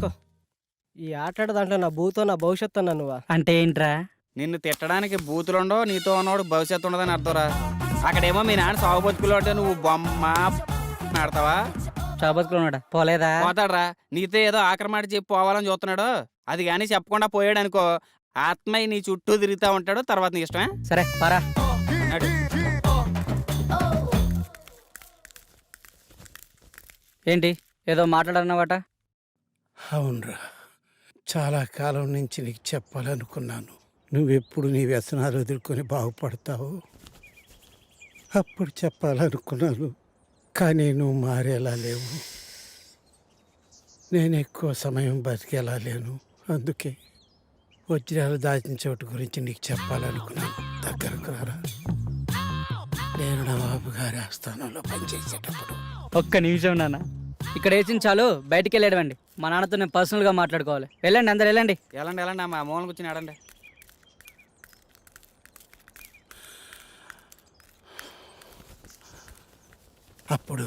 తీసుకో. ఈ ఆటాడు దాంట్లో నా భూతో నా భవిష్యత్తు అన్నా నువ్వా? అంటే ఏంట్రా? నిన్ను తిట్టడానికి బూతులుండవు, నీతో ఉన్నవాడు భవిష్యత్తు ఉండదని అర్థంరా. అక్కడేమో మీ నాన్న సాగు బతుకులు అంటే నువ్వు బొమ్మ ఆడతావా? చాబతుకున్నాడా పోలేదా? పోతాడ్రా. నీతో ఏదో ఆఖరి మాట చెప్పి పోవాలని చూస్తున్నాడు. అది కానీ చెప్పకుండా పోయాడు అనుకో, ఆత్మయ్య నీ చుట్టూ తిరుగుతా ఉంటాడు. తర్వాత నీ ఇష్టమే. సరే పరా. నడు. ఏంటి ఏదో మాట్లాడన్నావట? అవునరా, చాలా కాలం నుంచి నీకు చెప్పాలనుకున్నాను. నువ్వెప్పుడు నీ వ్యసనాలు ఎదుర్కొని బాగుపడతావు అప్పుడు చెప్పాలనుకున్నాను. కానీ నువ్వు మారేలా లేవు, నేను ఎక్కువ సమయం బతికేలా లేను. అందుకే వజ్రాలు దాచిన చోటు గురించి నీకు చెప్పాలనుకున్నాను. దగ్గరకు రారా. నేను నవాబు గారి ఆస్థానంలో పనిచేసేటప్పుడు. ఒక్క నిమిషం నాన్న, ఇక్కడ వేసింది చాలు, బయటికి వెళ్ళేడండి. మా నాన్నతో నేను పర్సనల్గా మాట్లాడుకోవాలి. వెళ్ళండి, అందరు వెళ్ళండి. వెళ్ళండి వెళ్ళండి, మా మూలం కూర్చొని ఆడండి. అప్పుడు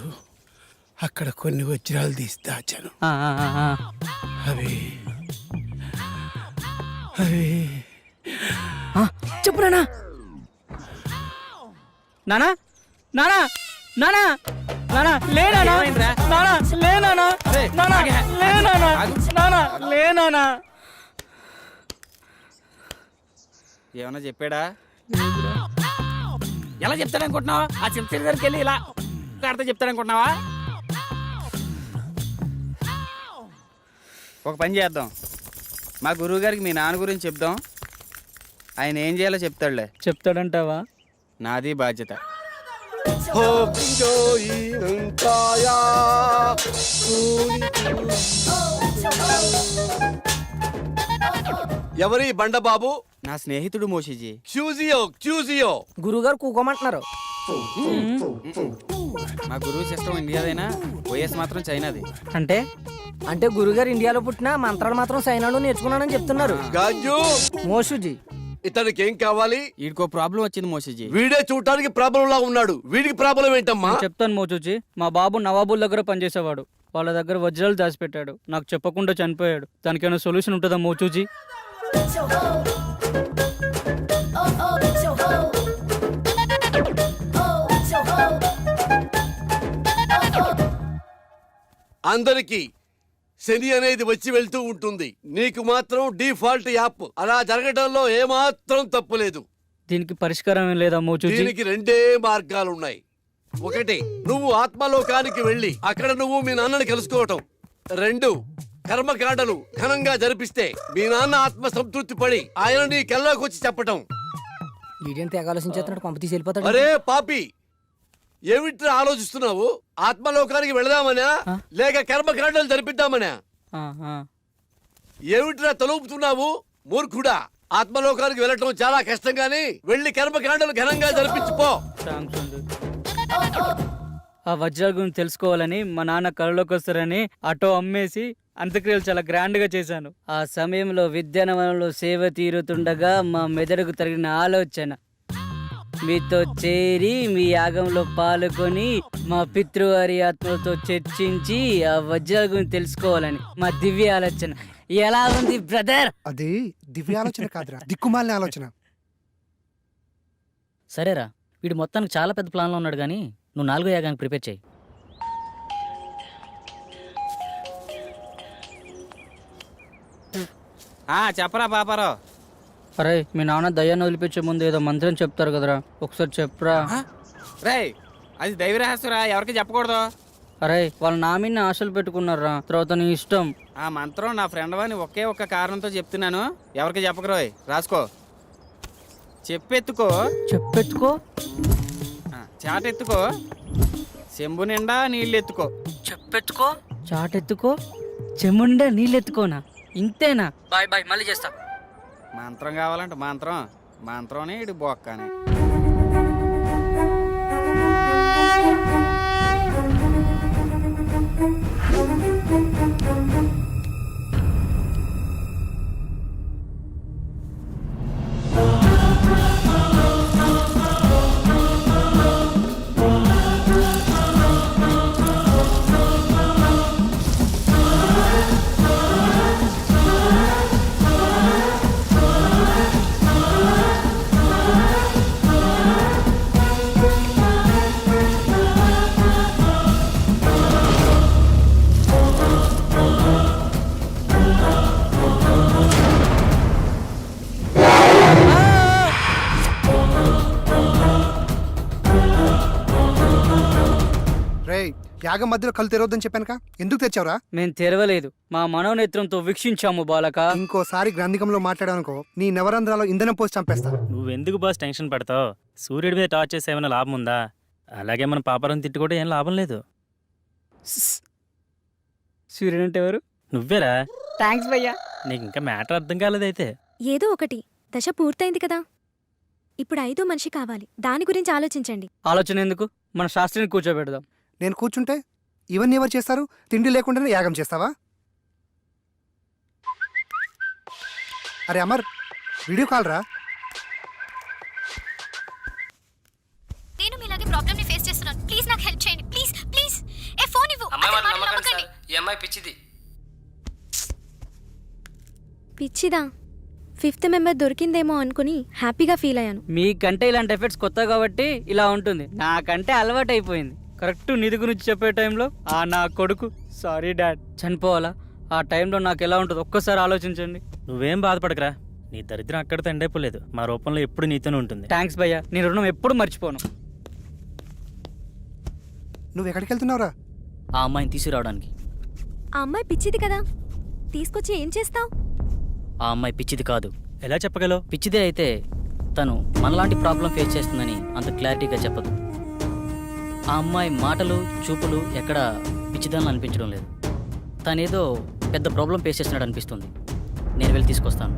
అక్కడ కొన్ని వజ్రాలు తీసి దాచాను. అవి అవి చెప్పు నానా. నానా నానా నానా నానా లే నానా. ఏమైందిరా? నానా లే నానా. అరే, నానా ఆగే. లే నానా. ఆగు. నానా లే నానా. ఏమన్నా చెప్పాడా? ఎలా చెప్తాడనుకుంటున్నావా? ఆ చెప్తే దగ్గరికి వెళ్ళి ఇలా ఆడితే చెప్తాడనుకుంటున్నావా? ఒక పని చేద్దాం, మా గురువు గారికి మీ నాన్న గురించి చెప్దాం. ఆయన ఏం చేయాలో చెప్తాడులే. చెప్తాడంటావా? నాది బాధ్యత. ఎవరి బండబాబు? నా స్నేహితుడు మోషిజీ. క్యూజియో గురువుగారు కూకోమంటున్నారు. మా గురువు సిస్టమ్ ఇండియాదైనా వైఎస్ మాత్రం చైనాది. అంటే అంటే గురుగారు ఇండియాలో పుట్టిన మంత్రాలు మాత్రం సైనాలో నేర్చుకున్నానని చెప్తున్నారు. గాంజు, మోషుజీ, ఇతనికి ఏం కావాలి? వీడికో ప్రాబ్లం వచ్చింది మోషిజీ. వీడే చూడటానికి ప్రాబ్లం లా ఉన్నాడు. వీడికి ప్రాబ్లం ఏంటమ్మా? చెప్తాను మోచూచి. మా బాబు నవాబుల దగ్గర పనిచేసేవాడు. వాళ్ళ దగ్గర వజ్రాలు దాచిపెట్టాడు. నాకు చెప్పకుండా చనిపోయాడు. దానికైనా సొల్యూషన్ ఉంటుందా మోచూచి? అందరికి శని అనేది వచ్చి వెళ్తూ ఉంటుంది. నీకు మాత్రం డిఫాల్ట్ యాప్. అలా జరగడంలో ఏమాత్రం తప్పులేదు. దీనికి పరిష్కారం ఏం లేదా మోచూచి? దీనికి రెండే మార్గాలున్నాయి. ఒకటి, నువ్వు ఆత్మలోకానికి వెళ్ళి అక్కడ నువ్వు మీ నాన్నని కలుసుకోవటం. రెండు, కర్మకాండలు ఘనంగా జరిపిస్తే మీ నాన్న ఆత్మ సంతృప్తి పడి ఆయన నీ కల్లోకి వచ్చి చెప్పటం. వీడియో ఆలోచించేస్తున్నాడు, పంప తీసి వెళ్ళిపోతాడు. అరే పాపి, ఏమిట్రా ఆలోచిస్తున్నావు? ఆత్మలోకానికి వెళదామనా లేక కర్మకాండలు జరిపిద్దామనా? ఏమిట్రా తలుపుతున్నావు మూర్ఖుడా? ఆత్మలోకానికి వెళ్ళటం చాలా కష్టం గాని వెళ్ళి కర్మకాండలు ఘనంగా జరిపించుకో. ఆ వజ్రాల గురించి తెలుసుకోవాలని మా నాన్న కళలోకి వస్తారని ఆటో అమ్మేసి అంత్యక్రియలు చాలా గ్రాండ్ గా చేశాను. ఆ సమయంలో విద్యానవనంలో సేవ తీరుతుండగా మా మెదడుకు తగిన ఆలోచన మీతో చేరి మీ యాగంలో పాల్గొని మా పితృవారి ఆత్మలతో చర్చించి ఆ వజ్రాల గురించి తెలుసుకోవాలని మా దివ్య ఆలోచన. ఎలా ఉంది బ్రదర్? అది దివ్య ఆలోచన కాదురా, దిక్కుమాలిన ఆలోచన. సరేరా, వీడు మొత్తానికి చాలా పెద్ద ప్లాన్లో ఉన్నాడు, కానీ నువ్వు 4వ యాగానికి ప్రిపేర్ చేయి. చెప్పరా పాపారావు. అరే, మీ నాన్న దయ్యాన్ని వదిలిపించే ముందు ఏదో మంత్రం చెప్తారు కదరా, ఒకసారి చెప్పరా. రే, అది దైవరహస్యరా, ఎవరికి చెప్పకూడదు. అరే, వాళ్ళు నా మీద ఆశలు పెట్టుకున్నారా, తర్వాత నీ ఇష్టం. ఆ మంత్రం నా ఫ్రెండ్ అని ఒకే ఒక్క కారణంతో చెప్తున్నాను, ఎవరికి చెప్పకరోయ్. రాసుకో. చెప్పెత్తుకో. చెప్పెత్తుకో. చాటెత్తుకో. చెంబు నిండా నీళ్ళెత్తుకో. చెప్పెత్తుకో. చాటెత్తుకో. చెముండా నీళ్ళెత్తుకోనా? ఇంతేనా? బాయ్ బాయ్, మళ్ళీ చేస్తా. మంత్రం కావాలంటే మంత్రం ఇటు బొక్కని. యాగం మధ్యలో కళ్ళు తెరవద్దని చెప్పానుక, ఎందుకు తెచ్చావురా? మేము తెరవలేదు, మా మనోనేత్రంతో వీక్షించాము బాలక. ఇంకోసారి గ్రంథికంలో మాట్లాడానుకో నీ నవరంధ్రాలో ఇంధనం పోసి చంపేస్తా. నువ్వెందుకు బాస్ టెన్షన్ పడతావు? సూర్యుడి మీద టార్చ్ చేస్తే ఏమైనా లాభం ఉందా? అలాగే మన పాపరం తిట్టుకుంటే ఏం లాభం లేదు. సూర్యుడు అంటే ఎవరు? నువ్వేరా? థ్యాంక్స్ భయ్యా. నీకు ఇంకా మ్యాటర్ అర్థం కాలేదైతే. ఏదో ఒకటి, దశ పూర్తయింది కదా, ఇప్పుడు 5వ మనిషి కావాలి. దాని గురించి ఆలోచించండి. ఆలోచన ఎందుకు, మన శాస్త్రిని కూర్చోబెడదాం. నేను కూర్చుంటే ఇవన్నీ ఎవరు చేస్తారు? తిండి లేకుండానే యాగం చేస్తావా? అరే అమర్, వీడియో కాల్ రా. నేను మీలాగే ప్రాబ్లమ్ ని ఫేస్ చేస్తున్నాను. ప్లీజ్ నాకు హెల్ప్ చేయండి. Please please. ఏ ఫోన్ ఇవ్వు. పిచ్చిదా, 5th మెంబర్ దొరికిందేమో అనుకుని హ్యాపీగా ఫీల్ అయ్యాను. మీకంటే ఇలాంటి ఎఫెక్ట్స్ కొత్త కాబట్టి ఇలా ఉంటుంది, నాకంటే అలవాటు అయిపోయింది. కరెక్ట్ నిధి గురించి చెప్పే టైంలో నా కొడుకు సారీ డాడ్ చనిపోవాలా? ఆ టైంలో నాకు ఎలా ఉంటుంది ఒక్కసారి ఆలోచించండి. నువ్వేం బాధపడకరా, నీ దరిద్రం అక్కడితో ఎండైపోలేదు. మా రూపంలో ఎప్పుడు నీతోనే ఉంటుంది. థ్యాంక్స్ భయ్యా, నేను రుణం ఎప్పుడు మర్చిపోను. నువ్వు ఎక్కడికి వెళ్తున్నావురా? ఆ అమ్మాయిని తీసుకురావడానికి. ఆ అమ్మాయి పిచ్చిది కదా, తీసుకొచ్చి ఏం చేస్తావు? ఆ అమ్మాయి పిచ్చిది కాదు. ఎలా చెప్పగలవు? పిచ్చిదే అయితే తను మనలాంటి ప్రాబ్లం ఫేస్ చేస్తుందని అంత క్లారిటీగా చెప్పదు. ఆ అమ్మాయి మాటలు చూపులు ఎక్కడ పిచ్చిదాన్ని అనిపించడం లేదు. తనేదో పెద్ద ప్రాబ్లం ఫేస్ చేస్తున్నాడు అనిపిస్తుంది. నేను వెళ్ళి తీసుకొస్తాను.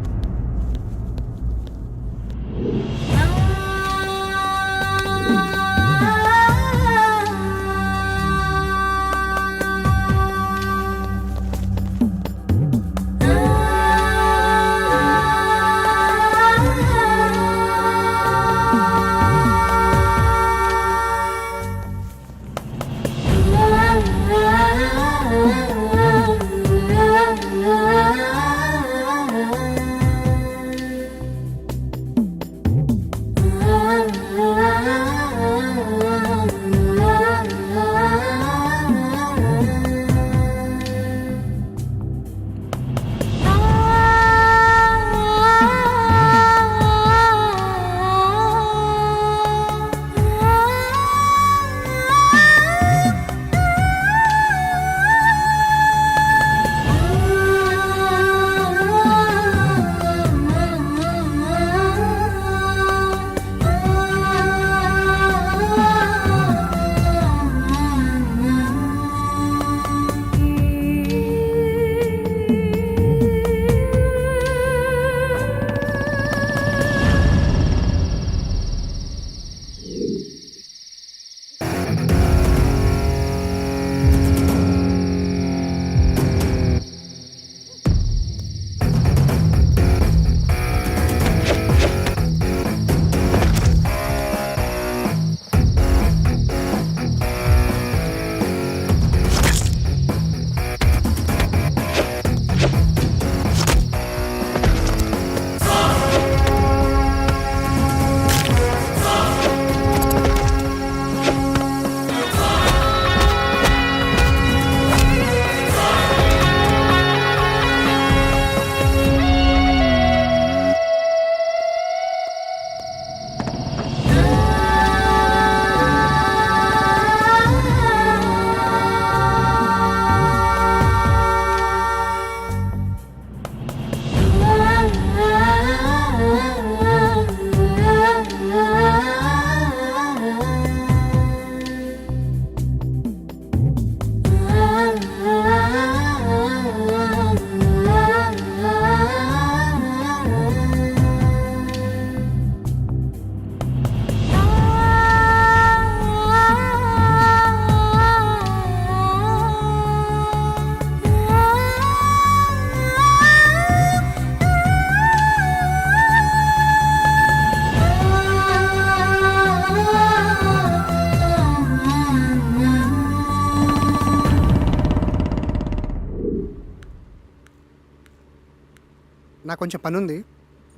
నాకు కొంచెం పని ఉంది,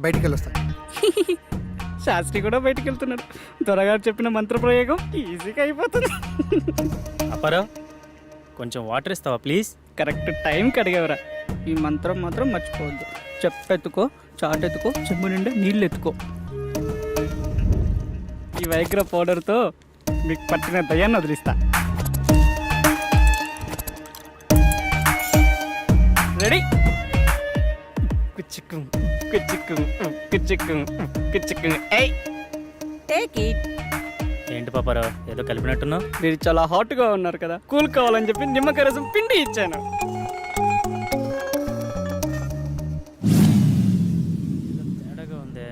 బయటికి వెళ్ళొస్తాను. శాస్త్రి కూడా బయటికి వెళ్తున్నాడు. త్వరగా చెప్పిన మంత్ర ప్రయోగం ఈజీగా అయిపోతుంది. అప్పారావు, కొంచెం వాటర్ ఇస్తావా ప్లీజ్? కరెక్ట్ టైంకి అడిగేవరా. ఈ మంత్రం మాత్రం మర్చిపోవద్దు. చెప్పెత్తుకో, చాటెత్తుకో, చెంబు నిండా నీళ్ళు ఎత్తుకో. ఈ వైగ్ర పౌడర్తో మీకు పట్టిన దయ్యాన్ని వదిలిస్తా. ఏంటి పాపారావు ఏదో కలిపినట్టున్నావు? మీరు చాలా హాట్ గా ఉన్నారు కదా, కూల్ కావాలని చెప్పి నిమ్మకాయ రసం పిండి ఇచ్చాను. తేడాగా ఉందే.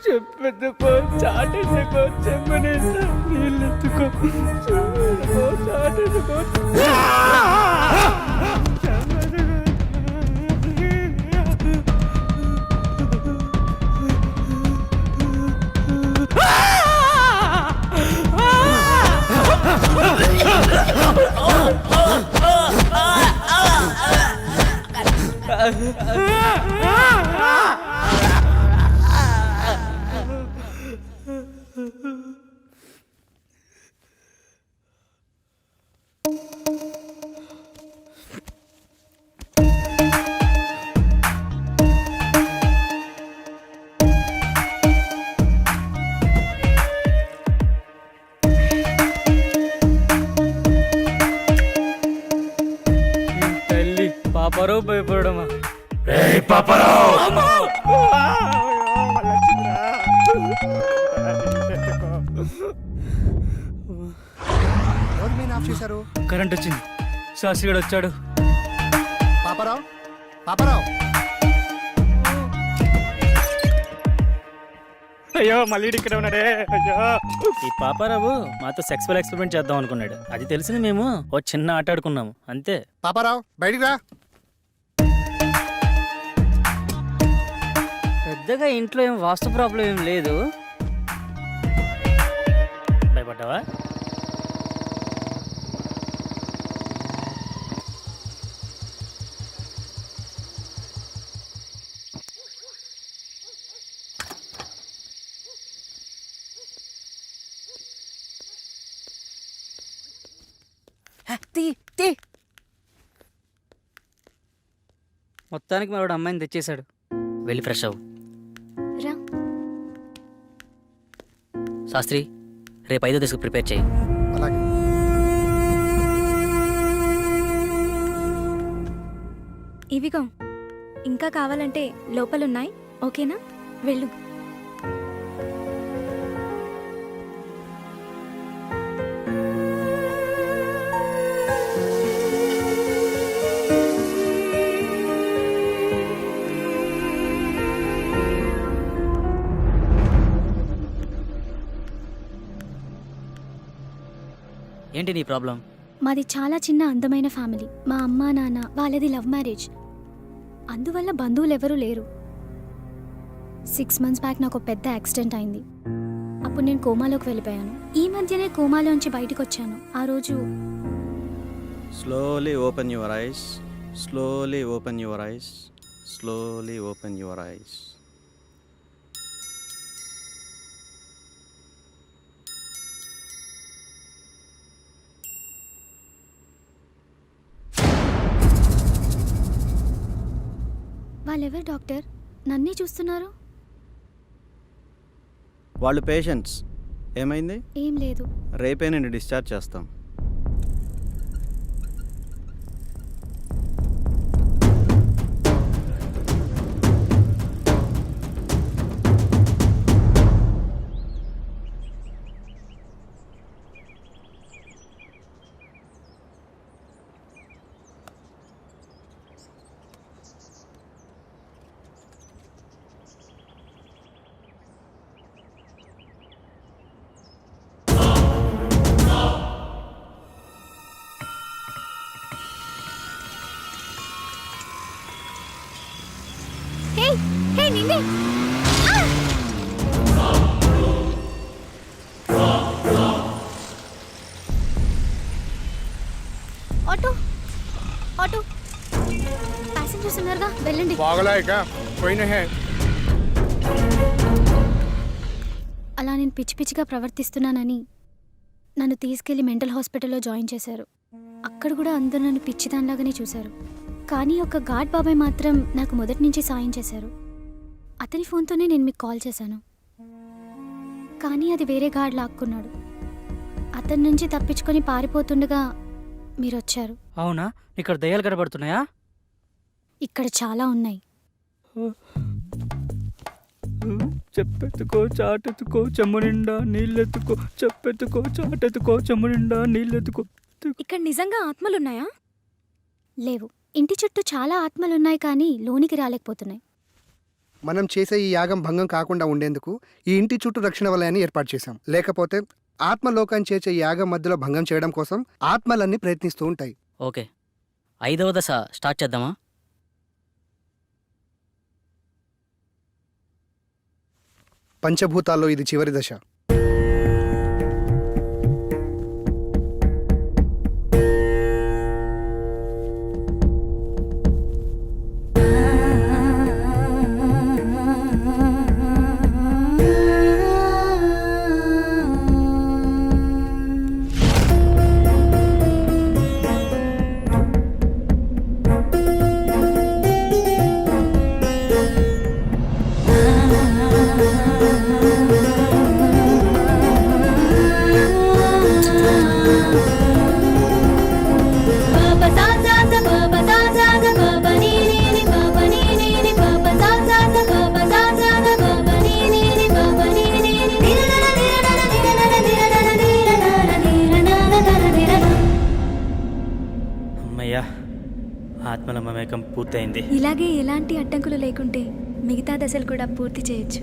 చెప్పెత్తుకో, చాటెత్తుకో, చెమ్మనెత్తా, నీళ్ళెత్తుకో, చెమ్మెత్తుకో, చాటెత్తుకో. తల్లి పాపారావు భయపడమా? ఎవరు మెయిన్ ఆఫ్ చేశారు? కరెంట్ వచ్చింది, శాస్త్రిగాడు వచ్చాడు. పాపారావు, పాపారావు, అయ్యో మళ్ళీ ఇక్కడ ఉన్నాడే. అయ్యో ఈ పాపారావు మాతో సెక్సువల్ ఎక్స్పెరిమెంట్ చేద్దాం అనుకున్నాడు. అది తెలిసింది మేము ఓ చిన్న ఆట ఆడుకున్నాము అంతే. పాపారావు బయటికి రా. పెద్దగా ఇంట్లో ఏం వాస్తు ప్రాబ్లం ఏం లేదు. భయపడ్డావా? మొత్తానికి మరొకడు అమ్మాయిని తెచ్చేశాడు. వెళ్ళి ఫ్రెష్ అవ్వు. రా. శాస్త్రి, రేపు 5వ దశకు ప్రిపేర్ చేయి. అలాగే. ఇవిగో ఇంకా కావాలంటే లోపలున్నాయి, ఓకేనా? వెళ్ళు. ఏంటి నీ ప్రాబ్లం? మాది చాలా చిన్న అందమైన ఫ్యామిలీ. మా అమ్మా నాన్న వాళ్ళది లవ్ మ్యారేజ్, అందువల్ల బంధువులు ఎవరూ లేరు. 6 months బ్యాక్ నాకు ఒక పెద్ద యాక్సిడెంట్ అయింది. అప్పుడు నేను కోమాలోకి వెళ్ళిపోయాను. ఈ మధ్యనే కోమాలోంచి బయటకు వచ్చాను. ఆ రోజు Slowly open your eyes. Slowly open your eyes. Slowly open your eyes. వాళ్ళెవరు డాక్టర్? నన్నే చూస్తున్నారు. వాళ్ళు పేషెంట్స్. ఏమైంది? ఏం లేదు. రేపే నేను డిశ్చార్జ్ చేస్తాం. హే నిన్నే ఆటో ఆటో ప్యాసింజర్స్ ఉన్నారుగా వెళ్ళండి. అలా నేను పిచ్చి పిచ్చిగా ప్రవర్తిస్తున్నానని నన్ను తీసుకెళ్లి మెంటల్ హాస్పిటల్లో జాయిన్ చేశారు. అక్కడ కూడా అందరూ నన్ను పిచ్చిదానిలాగానే చూశారు. కానీ ఒక గాడ్ బాబాయ్ మాత్రం నాకు మొదటి నుంచి సాయం చేశారు. అతని ఫోన్తోనే నేను మీకు కాల్ చేశాను. కానీ అది వేరే గాడ్ లాక్కున్నాడు. అతని నుంచి తప్పించుకొని పారిపోతుండగా మీరు వచ్చారు. అవునా, ఇక్కడ దయ్యాలు కనబడుతున్నాయా? ఇక్కడ చాలా ఉన్నాయి. చెప్పెత్తుకో చాటెత్తుకో చెమ్ము నిండా నీళ్ళెత్తుకో, చెప్పెత్తుకో చాటెత్తుకో చెమ్ము నిండా నీళ్ళెత్తుకో. ఇక్కడ నిజంగా ఆత్మలున్నాయా? లేవు. ఇంటి చుట్టూ చాలా ఆత్మలున్నాయి కానీ లోనికి రాలేకపోతున్నాయి. మనం చేసే ఈ యాగం భంగం కాకుండా ఉండేందుకు ఈ ఇంటి చుట్టూ రక్షణ వలయాన్ని ఏర్పాటు చేశాం. లేకపోతే ఆత్మలోకాన్ని చేర్చే ఈ యాగం మధ్యలో భంగం చేయడం కోసం ఆత్మలన్నీ ప్రయత్నిస్తూ ఉంటాయి. ఓకే, 5వ దశ స్టార్ట్ చేద్దామా? పంచభూతాల్లో ఇది చివరి దశ. అమ్మయ్యా, ఆత్మల మమేకం పూర్తయింది. ఇలాగే ఎలాంటి అడ్డంకులు లేకుంటే మిగతా దశలు కూడా పూర్తి చేయొచ్చు.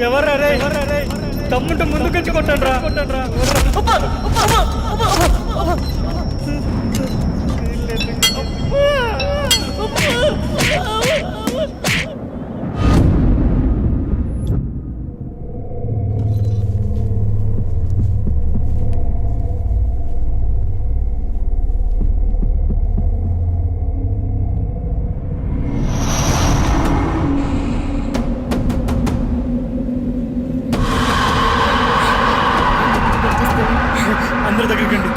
ఎవర్రా రే? తమ్ముంటే ముందుకొచ్చి కొట్టండ్రా. అందరి దగ్గరికి రండి.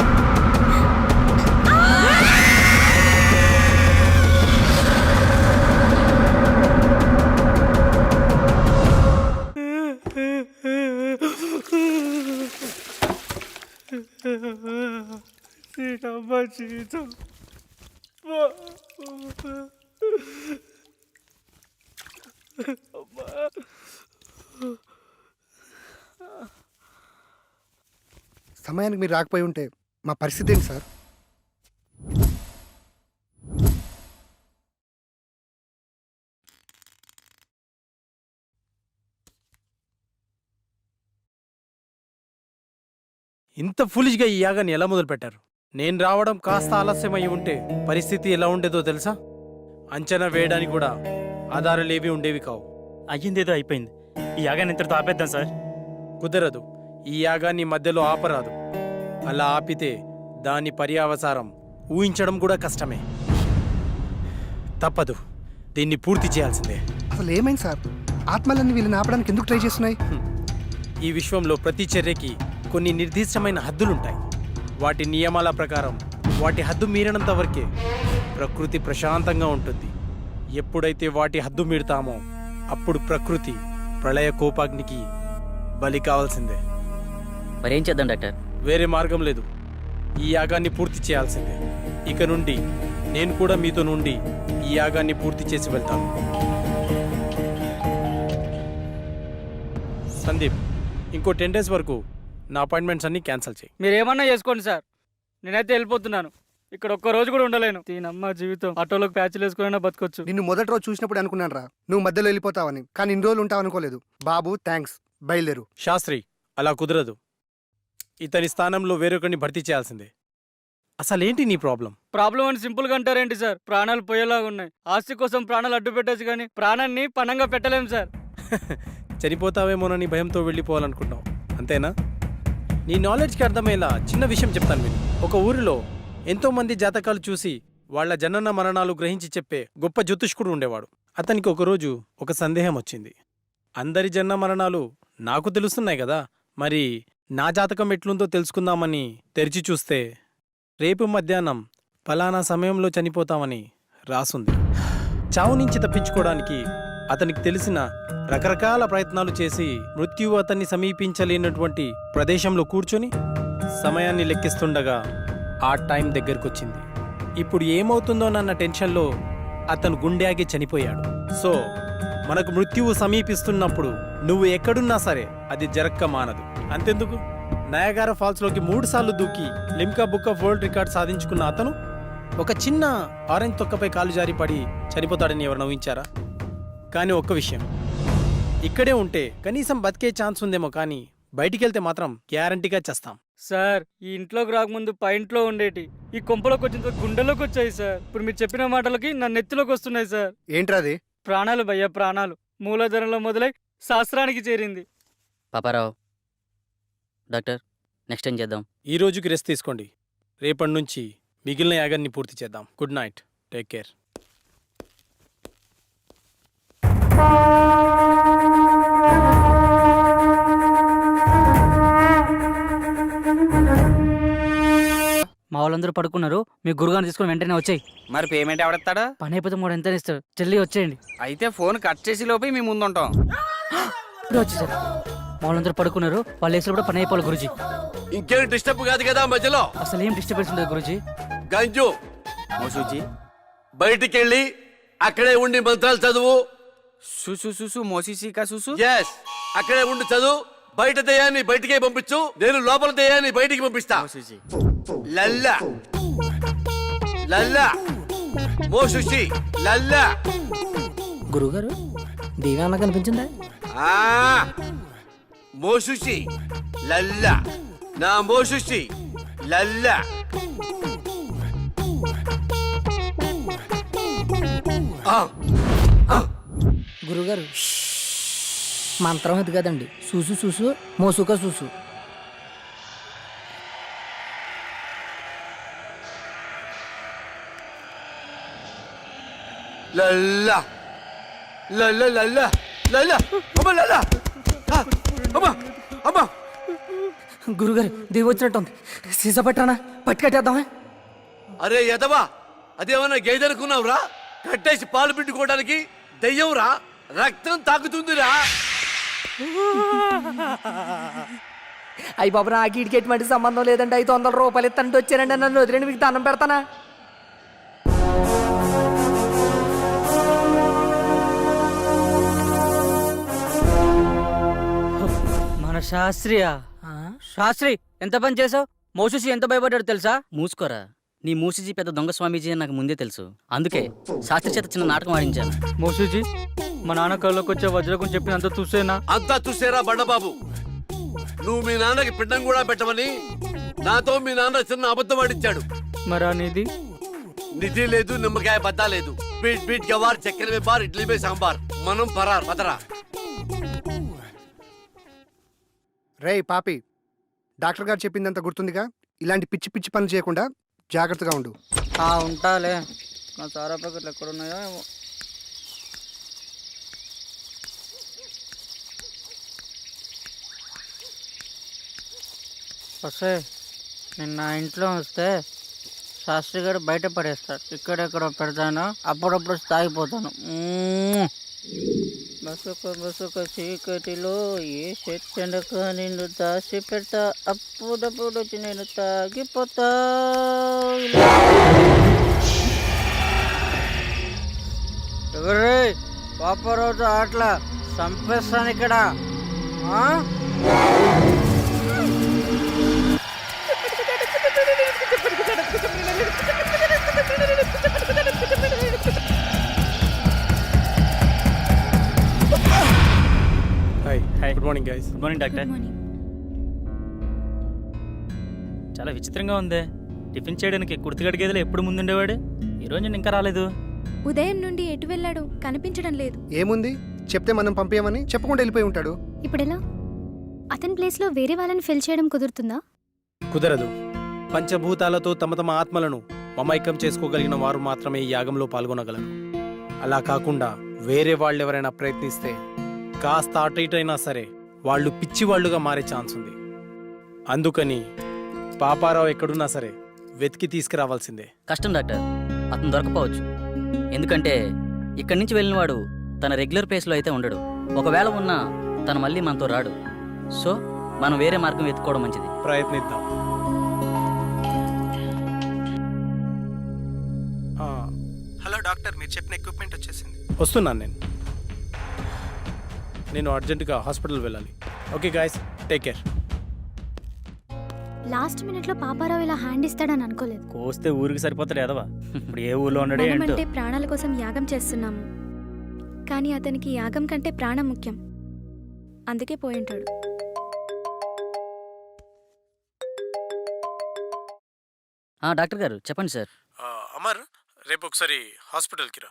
జీతం సమయానికి మీరు రాకపోయి ఉంటే మా పరిస్థితి ఏంటి సార్? ఇంత ఫులిష్గా ఈ యాగాన్ని ఎలా మొదలుపెట్టారు? నేను రావడం కాస్త ఆలస్యం అయి ఉంటే పరిస్థితి ఎలా ఉండేదో తెలుసా? అంచనా వేయడానికి కూడా ఆధారాలేవి ఉండేవి కావు. అయ్యిందేదో అయిపోయింది. ఈ యాగాన్ని ఇంతటితో ఆపేద్దాం సార్. కుదరదు. ఈ యాగాన్ని మధ్యలో ఆపరాదు. అలా ఆపితే దాని పర్యావసారం ఊహించడం కూడా కష్టమే. తప్పదు, దీన్ని పూర్తి చేయాల్సిందే. అసలు ఏమైంది సార్? ఆత్మలన్నీ వీళ్ళని ఆపడానికి ఎందుకు ట్రై చేస్తున్నాయి? ఈ విశ్వంలో ప్రతి చర్యకి కొన్ని నిర్దిష్టమైన హద్దులుంటాయి. వాటి నియమాల ప్రకారం వాటి హద్దు మీరినంత వరకే ప్రకృతి ప్రశాంతంగా ఉంటుంది. ఎప్పుడైతే వాటి హద్దు మీరుతామో అప్పుడు ప్రకృతి ప్రళయ కోపాగ్నికి బలి కావాల్సిందే. మరేం చేద్దాం డాక్టర్? వేరే మార్గం లేదు. ఈ యాగాన్ని పూర్తి చేయాల్సిందే. ఇక నుండి నేను కూడా మీతో నుండి ఈ యాగాన్ని పూర్తి చేసి వెళ్తాను. సందీప్, ఇంకో 10 days వరకు నా అపాయింట్మెంట్స్ అన్ని క్యాన్సిల్ చేయి. మీరేమన్నా చేసుకోండి సార్, నేనైతే వెళ్ళిపోతున్నాను. ఇక్కడ ఒక్క రోజు కూడా ఉండలేను. దీనమ్మ జీవితం. ఆటోలోకి ప్యాచ్లు వేసుకున్నా బతకొచ్చు. నిన్ను మొదటి రోజు చూసినప్పుడు అనుకున్నాను రా నువ్వు మధ్యలో వెళ్ళిపోతావని, కానీ ఇన్ని రోజులు ఉంటావు అనుకోలేదు. బాబు థ్యాంక్స్, బయలుదేరు. శాస్త్రి, అలా కుదరదు. ఇతని స్థానంలో వేరొకరిని భర్తీ చేయాల్సిందే. అసలేంటి నీ ప్రాబ్లం? ప్రాబ్లం అని సింపుల్ గా అంటారేంటి సార్? ప్రాణాలు పోయేలాగా ఉన్నాయి. ఆస్తి కోసం ప్రాణాలు అడ్డు పెట్టచ్చు కానీ ప్రాణాన్ని పణంగా పెట్టలేం సార్. చనిపోతావేమోనని భయంతో వెళ్ళిపోవాలనుకుంటావు, అంతేనా? నీ నాలెడ్జ్కి అర్థమయ్యేలా చిన్న విషయం చెప్తాను విను. ఒక ఊరిలో ఎంతోమంది జాతకాలు చూసి వాళ్ల జనన మరణాలు గ్రహించి చెప్పే గొప్ప జ్యోతిష్కుడు ఉండేవాడు. అతనికి ఒకరోజు ఒక సందేహం వచ్చింది. అందరి జనన మరణాలు నాకు తెలుస్తున్నాయి కదా, మరి నా జాతకం ఎట్లుందో తెలుసుకుందామని తెరిచి చూస్తే రేపు మధ్యాహ్నం ఫలానా సమయంలో చనిపోతామని రాసుంది. చావు నుంచి తప్పించుకోవడానికి అతనికి తెలిసిన రకరకాల ప్రయత్నాలు చేసి మృత్యువు అతన్ని సమీపించలేనటువంటి ప్రదేశంలో కూర్చొని సమయాన్ని లెక్కిస్తుండగా ఆ టైం దగ్గరకొచ్చింది. ఇప్పుడు ఏమవుతుందోనన్న టెన్షన్లో అతను గుండె ఆగి చనిపోయాడు. సో మనకు మృత్యువు సమీపిస్తున్నప్పుడు నువ్వు ఎక్కడున్నా సరే అది జరక్క మానదు. అంతెందుకు, నయాగారా ఫాల్స్లోకి 3 సార్లు దూకి Limca book of world record సాధించుకున్న అతను ఒక చిన్న ఆరెంజ్ తొక్కపై కాలు జారి పడి చనిపోతాడని ఎవరు నవ్వించారా? కానీ ఒక్క విషయం, ఇక్కడే ఉంటే కనీసం బతికే ఛాన్స్ ఉందేమో, కానీ బయటికెళ్తే మాత్రం గ్యారంటీగా చేస్తాం. సార్, ఈ ఇంట్లోకి రాకముందు పై ఇంట్లో ఉండేటి ఈ కొంపలోకి వచ్చిన గుండెలోకి వచ్చాయి సార్. ఇప్పుడు మీరు చెప్పిన మాటలకి నా నెత్తిలోకి వస్తున్నాయి సార్. ఏంట్రాది? ప్రాణాలు భయ్యా, ప్రాణాలు. మూలధనంలో మొదలై శాస్త్రానికి చేరింది. పాపారావు డాక్టర్, నెక్స్ట్ ఏం చేద్దాం? ఈ రోజుకి రెస్ట్ తీసుకోండి. రేపటి నుంచి మిగిలిన యాగాన్ని పూర్తి చేద్దాం. Good night, take care. మా వాళ్ళందరూ పడుకున్నారు. మీ గురుగారిని తీసుకుని వెంటనే వచ్చాయి. మరి పేమెంట్ ఎవడెత్తాడా? పని అయిపోతే 3 ఎంత ఇస్తారు? చెల్లి వచ్చేయండి. అయితే ఫోన్ కట్ చేసి లోపే మేము ముందుంటాం. ఇప్పుడు వచ్చేసారు. మా వాళ్ళందరూ పడుకున్నారు. వాళ్ళు వేసినప్పుడు పని అయిపోవాలి గురుజీ. ఇంకేం డిస్టర్బ్ కాదు కదా మధ్యలో? అసలు ఏం డిస్టర్బెన్స్ ఉండదు గురుజీ. గంజు, మోసూజీ బయటికెళ్ళి అక్కడే ఉండి మంత్రాలు చదువు. సుసు సుసు మోసీసీకా సుసు. ఎస్, అక్కడే ఉండి చదువు. బయట దయ్యాన్ని బయటికే పంపించు, నేను లోపల దయ్యాన్ని బయటికి పంపిస్తా. మోసూజీ లల్లా లల్లా మోసుషి లల్లా. గురుగారు, దేవి అన్న కనిపించిందా? ఆ మోసుషి లల్లా, నా మోసుషి లల్లా. గురుగారు, మంత్రం ఇది కదండి. చూసు చూసు మోసుక చూసు. లల్లా లల్లా లల్లా లల్లా అమ్మ లల్లా. అమ్మ అమ్మ. గురుగారు, దేవి వచ్చినట్టుంది. సీసా పట్టానా? పట్టుకట్టేద్దామా? అరే యదవా, అదేమన్నా గేదెనుకున్నావురా? కట్టేసి పాలు పిండుకోవడానికి దెయ్యంరా, రక్తం తాకుతుందిరా. అయ్యి బాబు, నాకు ఇటుకి ఎటువంటి సంబంధం లేదండి. 500 రూపాయలు ఇస్తానంటే వచ్చానండి. నన్ను వదిలేండి, మీకు దండం పెడతానా? మన శాస్త్రియా? శాస్త్రి, ఎంత పని చేసావు? మోసూసి ఎంత భయపడ్డాడు తెలుసా? మూసుకోరా. నీ మూసిజీ పెద్ద దొంగ స్వామీజీ అని నాకు ముందే తెలుసు. అందుకే శాస్త్రి చేత చిన్న నాటకం ఆడించాను. మోసూజీ మా నాన్న కళ్ళలోకి వచ్చే వజ్రకం చెప్పినంత చూసేనా? అంతా చూసేరా బండబాబు. నువ్వు మీ నాన్నకి పిండం కూడా పెట్టమని నాతో మీ నాన్న చిన్న అబద్ధం ఆడించాడు. మరి అనేది నిధి లేదు, నిమ్మకాయ బద్దా లేదు. బీట్ బీట్ గవార్, చక్కెర మే బార్, ఇడ్లీ మే సాంబార్. మనం పరార్ పదరా. రేయ్ పాపి, డాక్టర్ గారు చెప్పిందంత గుర్తుందిగా? ఇలాంటి పిచ్చి పిచ్చి పనులు చేయకుండా జాగ్రత్తగా ఉండు. ఉంటాలే. నా సారా ప్యాకెట్లు ఎక్కడున్నాయో ఏమో. వస్తే నేను నా ఇంట్లో వస్తే శాస్త్రి గారు బయట పడేస్తాడు. ఇక్కడెక్కడ పెడతాను, అప్పుడప్పుడు తాగిపోతాను. బసుక చీకటిలో ఏ చెట్టెండక నిన్ను దాచి పెడతా, అప్పుడప్పుడు వచ్చి నేను తాగిపోతా. ఎవరే పాపరోజు ఆటలా చంపేస్తాను ఇక్కడ. Hi. Good morning guys. Good morning doctor. చాలా విచిత్రంగా ఉంది. టిఫిన్ చేయడానికి కుర్తిగడి గదిలో ఎప్పుడు ముందుండేవాడు, ఈరోజు నేను ఇంకా రాలేదు. ఉదయం నుండి ఎటు వెళ్ళాడు కనిపించడం లేదు. ఏముంది, చెప్తే మనం పంపించమని చెప్పకుండా వెళ్ళిపోయి ఉంటాడు. ఇప్పుడెలా? అతని ప్లేస్లో వేరే వాళ్ళని ఫిల్ చేయడం కుదురుతుందా? కుదరదు. పంచభూతాలతో తమ తమ ఆత్మలను మమైకం చేసుకోగలిగిన వారు మాత్రమే ఈ యాగంలో పాల్గొనగలరు. అలా కాకుండా వేరే వాళ్ళు ఎవరైనా ప్రయత్నిస్తే కాస్త అటు ఇటు అయినా సరే వాళ్ళు పిచ్చివాళ్లుగా మారే ఛాన్స్ ఉంది. అందుకని పాపారావు ఎక్కడున్నా సరే వెతికి తీసుకురావాల్సిందే. కష్టం డాక్టర్, అతను దొరకపోవచ్చు. ఎందుకంటే ఇక్కడి నుంచి వెళ్ళినవాడు తన రెగ్యులర్ ప్లేస్లో అయితే ఉండడు. ఒకవేళ ఉన్నా తను మళ్ళీ మనతో రాడు. సో మనం వేరే మార్గం వెతుక్కోవడం మంచిది. ప్రయత్నిద్దాం. హలో డాక్టర్, మీరు చెప్పిన ఎక్విప్మెంట్ వచ్చేసింది. వస్తున్నాను నేను అర్జెంటుగా హాస్పిటల్ వెళ్ళాలి. Okay guys, take care. Last మినిట్లో పాపారావు ఇలా హ్యాండ్ ఇస్తాడని అనుకోలేదు. కోస్తే ఊరికి సరిపోతాడు ఎదవా. ఇప్పుడు ఏ ఊళ్ళో ఉన్నాడే ఏంటో. మనమంటే ప్రాణాల కోసం యాగం చేస్తున్నాము, కానీ అతనికి యాగం కంటే ప్రాణం ముఖ్యం. అందుకే పోయింటాడు. డాక్టర్ గారు చెప్పండి సార్. అమర్, రేపు ఒకసారి హాస్పిటల్కి రా.